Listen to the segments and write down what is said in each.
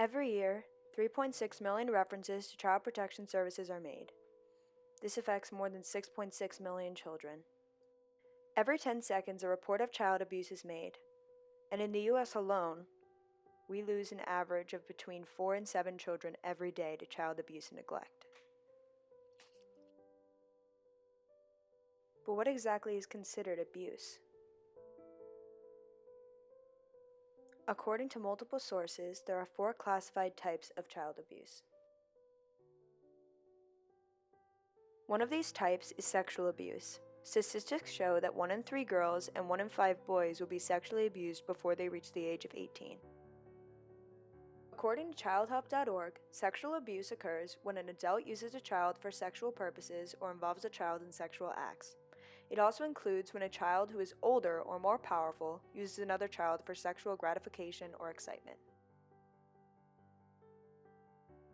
Every year, 3.6 million references to child protection services are made. This affects more than 6.6 million children. Every 10 seconds, a report of child abuse is made, and in the U.S. alone, we lose an average of between 4 and 7 children every day to child abuse and neglect. But what exactly is considered abuse? According to multiple sources, there are 4 classified types of child abuse. One of these types is sexual abuse. Statistics show that 1 in 3 girls and 1 in 5 boys will be sexually abused before they reach the age of 18. According to childhelp.org, sexual abuse occurs when an adult uses a child for sexual purposes or involves a child in sexual acts. It also includes when a child who is older or more powerful uses another child for sexual gratification or excitement.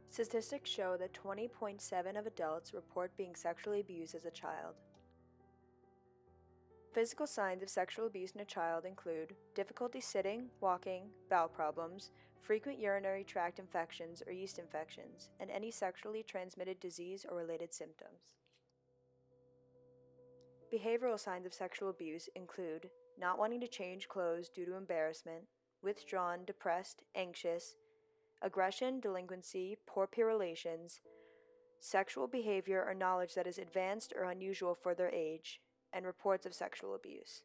Statistics show that 20.7% of adults report being sexually abused as a child. Physical signs of sexual abuse in a child include difficulty sitting, walking, bowel problems, frequent urinary tract infections or yeast infections, and any sexually transmitted disease or related symptoms. Behavioral signs of sexual abuse include not wanting to change clothes due to embarrassment, withdrawn, depressed, anxious, aggression, delinquency, poor peer relations, sexual behavior or knowledge that is advanced or unusual for their age, and reports of sexual abuse.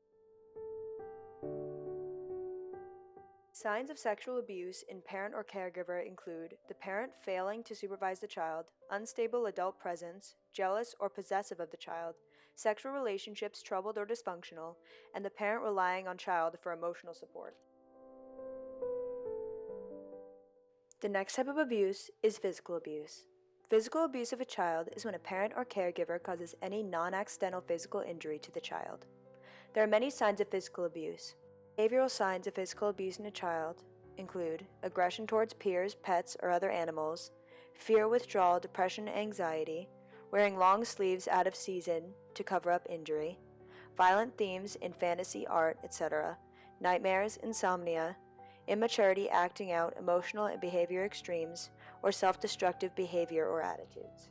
Signs of sexual abuse in parent or caregiver include the parent failing to supervise the child, unstable adult presence, jealous or possessive of the child, sexual relationships troubled or dysfunctional, and the parent relying on child for emotional support. The next type of abuse is physical abuse. Physical abuse of a child is when a parent or caregiver causes any non-accidental physical injury to the child. There are many signs of physical abuse. Behavioral signs of physical abuse in a child include aggression towards peers, pets, or other animals, fear, withdrawal, depression, and anxiety, wearing long sleeves out of season to cover up injury, violent themes in fantasy, art, etc., nightmares, insomnia, immaturity, acting out, emotional and behavior extremes, or self-destructive behavior or attitudes.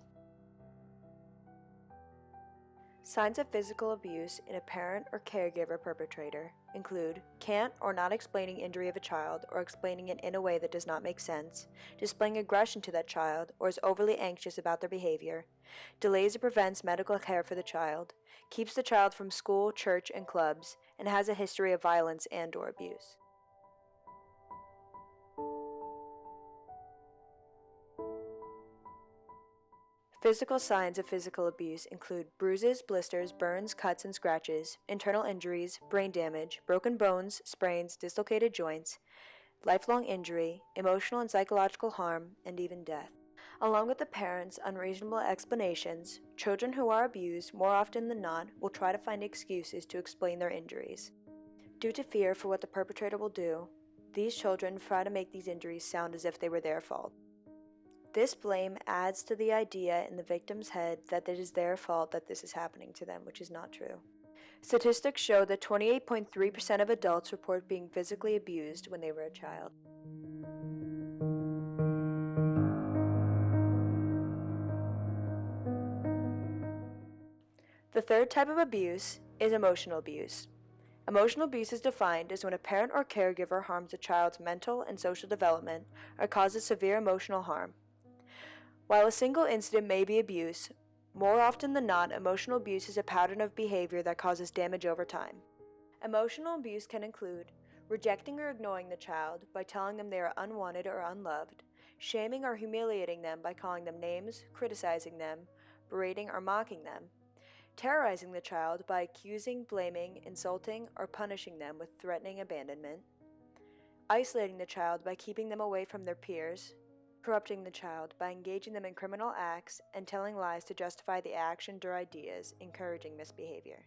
Signs of physical abuse in a parent or caregiver perpetrator include can't or not explaining injury of a child or explaining it in a way that does not make sense, displaying aggression to that child or is overly anxious about their behavior, delays or prevents medical care for the child, keeps the child from school, church, and clubs, and has a history of violence and/or abuse. Physical signs of physical abuse include bruises, blisters, burns, cuts, and scratches, internal injuries, brain damage, broken bones, sprains, dislocated joints, lifelong injury, emotional and psychological harm, and even death. Along with the parents' unreasonable explanations, children who are abused more often than not will try to find excuses to explain their injuries. Due to fear for what the perpetrator will do, these children try to make these injuries sound as if they were their fault. This blame adds to the idea in the victim's head that it is their fault that this is happening to them, which is not true. Statistics show that 28.3% of adults report being physically abused when they were a child. The third type of abuse is emotional abuse. Emotional abuse is defined as when a parent or caregiver harms a child's mental and social development or causes severe emotional harm. While a single incident may be abuse, more often than not, emotional abuse is a pattern of behavior that causes damage over time. Emotional abuse can include rejecting or ignoring the child by telling them they are unwanted or unloved, shaming or humiliating them by calling them names, criticizing them, berating or mocking them, terrorizing the child by accusing, blaming, insulting, or punishing them with threatening abandonment, isolating the child by keeping them away from their peers, corrupting the child by engaging them in criminal acts and telling lies to justify the actions or ideas, encouraging misbehavior.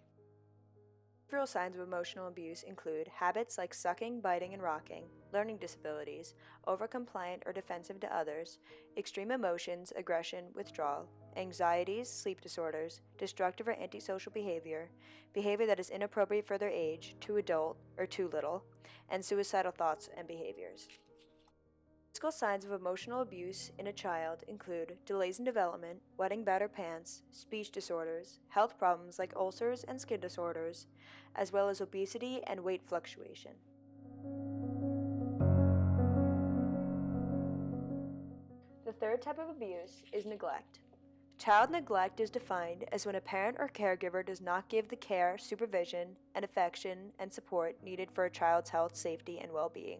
Behavioral signs of emotional abuse include habits like sucking, biting, and rocking, learning disabilities, overcompliant or defensive to others, extreme emotions, aggression, withdrawal, anxieties, sleep disorders, destructive or antisocial behavior, behavior that is inappropriate for their age, too adult or too little, and suicidal thoughts and behaviors. Physical signs of emotional abuse in a child include delays in development, wetting bed or pants, speech disorders, health problems like ulcers and skin disorders, as well as obesity and weight fluctuation. The third type of abuse is neglect. Child neglect is defined as when a parent or caregiver does not give the care, supervision, and affection and support needed for a child's health, safety, and well-being.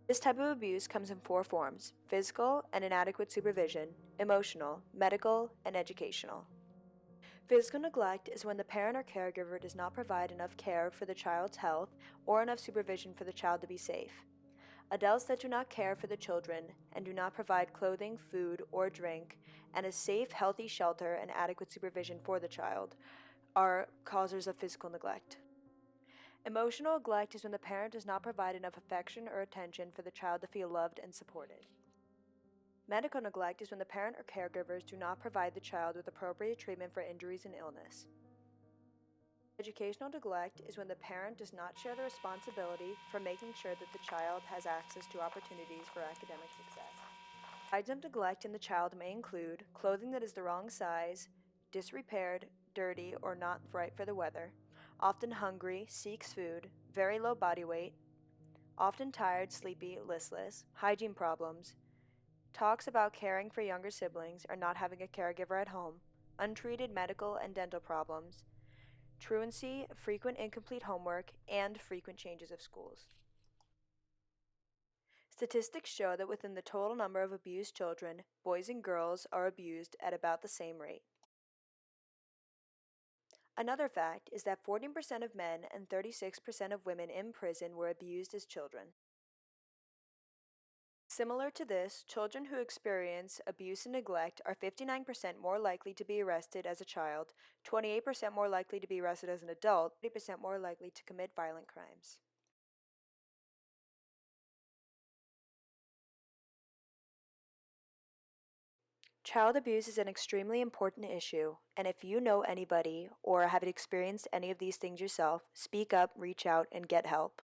This type of abuse comes in four forms: physical and inadequate supervision, emotional, medical, and educational. Physical neglect is when the parent or caregiver does not provide enough care for the child's health or enough supervision for the child to be safe. Adults that do not care for the children and do not provide clothing, food, or drink, and a safe, healthy shelter and adequate supervision for the child are causers of physical neglect. Emotional neglect is when the parent does not provide enough affection or attention for the child to feel loved and supported. Medical neglect is when the parent or caregivers do not provide the child with appropriate treatment for injuries and illness. Educational neglect is when the parent does not share the responsibility for making sure that the child has access to opportunities for academic success. Signs of neglect in the child may include clothing that is the wrong size, disrepaired, dirty, or not right for the weather, often hungry, seeks food, very low body weight, often tired, sleepy, listless, hygiene problems, talks about caring for younger siblings or not having a caregiver at home, untreated medical and dental problems, truancy, frequent incomplete homework, and frequent changes of schools. Statistics show that within the total number of abused children, boys and girls are abused at about the same rate. Another fact is that 14% of men and 36% of women in prison were abused as children. Similar to this, children who experience abuse and neglect are 59% more likely to be arrested as a child, 28% more likely to be arrested as an adult, 30% more likely to commit violent crimes. Child abuse is an extremely important issue, and if you know anybody or have experienced any of these things yourself, speak up, reach out, and get help.